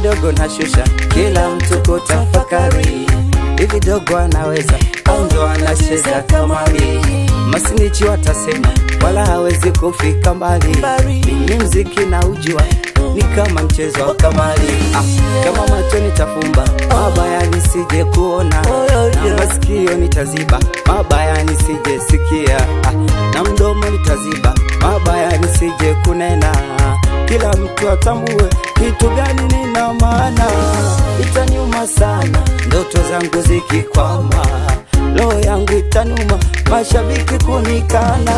kidogo nashusha, kila mtu kutafakari. Hivi dogo anaweza au ndo anacheza kamari? Masinichi watasema wala hawezi kufika mbali. Mimi mziki na ujua ni kama mchezo wa kamari. Kama macho nitafumba, mabaya nisije kuona, na masikio nitaziba, mabaya nisije sikia, na mdomo nitaziba, mabaya nisije kunena. Kila mtu atambue kitu gani nina maana. Itaniuma sana ndoto zangu zikikwama, roho yangu itanuma mashabiki kunikana.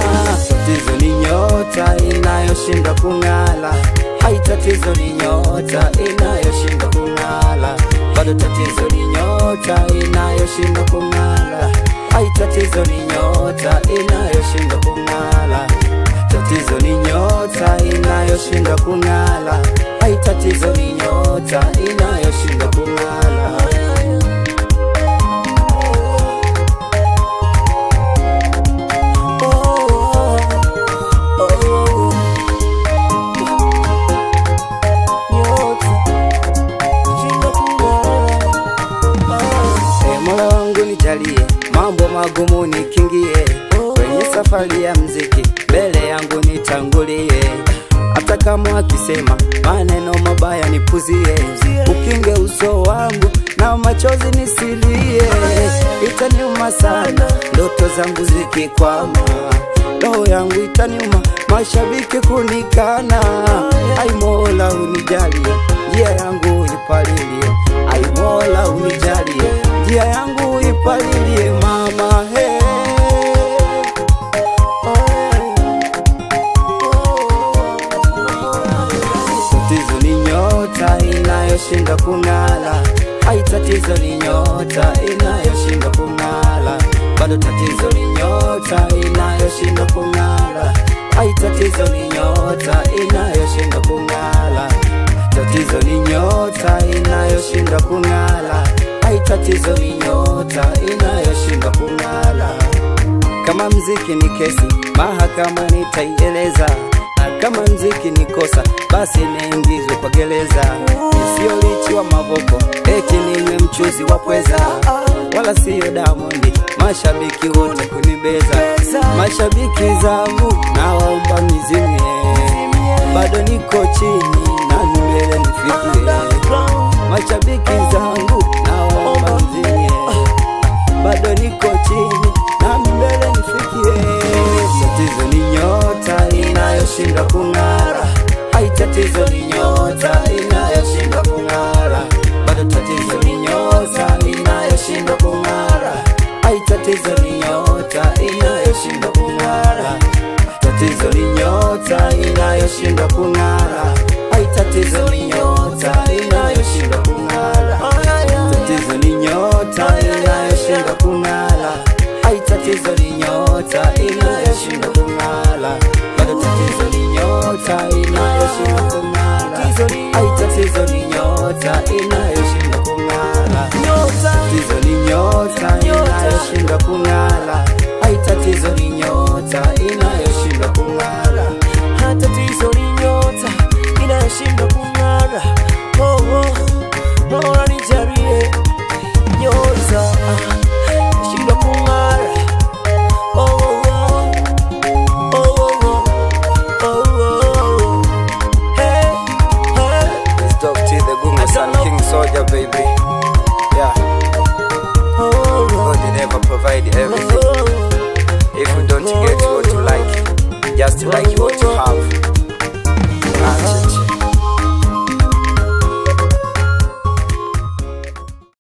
Tatizo ni nyota inayoshinda kung'ala, hai tatizo ni nyota inayoshinda kung'ala. Bado tatizo ni nyota inayoshinda kung'ala, hai tatizo ni nyota inayoshinda kung'ala. Tatizo ni nyota inayoshinda kung'ala, hai tatizo ni nyota inayoshinda kung'ala. Mola wangu nijalie, mambo magumu nikingie, kwenye safari ya mziki mbele yangu nitangulie. Hata kama akisema maneno mabaya nipuzie, ukinge uso wangu na machozi nisilie. Itaniuma sana ndoto zangu zikikwama, roho yangu itaniuma mashabiki kunikana. Ai Mola unijalie, njia yangu ipalilie. Ai Mola unijalie, njia yangu ipalilie mama. Tatizo ni nyota inayoshinda kung'ala, hai tatizo ni nyota inayoshinda kung'ala. Bado tatizo ni nyota inayoshinda kung'ala, hai tatizo ni nyota inayoshinda kung'ala. Tatizo ni nyota inayoshinda kung'ala, hai tatizo ni nyota inayoshinda kung'ala. Kama mziki ni kesi, mahakama nitaieleza, na kama mziki ni kosa, basi niingizwe kwa gereza. Sio lichi wa mavoko, eti niwe mchuzi wa pweza, wala sio Diamond, mashabiki wote kunibeza. Mashabiki zangu nawaomba mizimie, bado niko chini na mbele nifikie. Mashabiki zangu nawaomba mizimie, bado niko chini na mbele nifikie. Tatizo ni nyota inayoshinda kung'ara, hai tatizo ni nyota inayoshinda kung'ara. Bado tatizo ni nyota inayoshinda kung'ara, hai tatizo ni nyota inayoshinda kung'ara. Tatizo ni nyota inayoshinda kung'ara, hai tatizo ni nyota inayoshinda kung'ara. Tatizo ni nyota inayoshinda kung'ara, hai tatizo ni nyota inayoshinda kung'ara. Bado tatizo ni nyota inayoshinda kung'ara, hai tatizo ni nyota inayoshinda kung'ara. Tatizo ni nyota inayoshinda kung'ara, hai tatizo ni nyota inayoshinda kung'ara. Tatizo ni nyota inayoshinda kung'ara. Mola nijalie nyota inayoshinda kung'ara. It's Dr. T, the Gunga Son, King Soldier, baby. Yeah. God will never provide everything. If you don't get what you like, just like what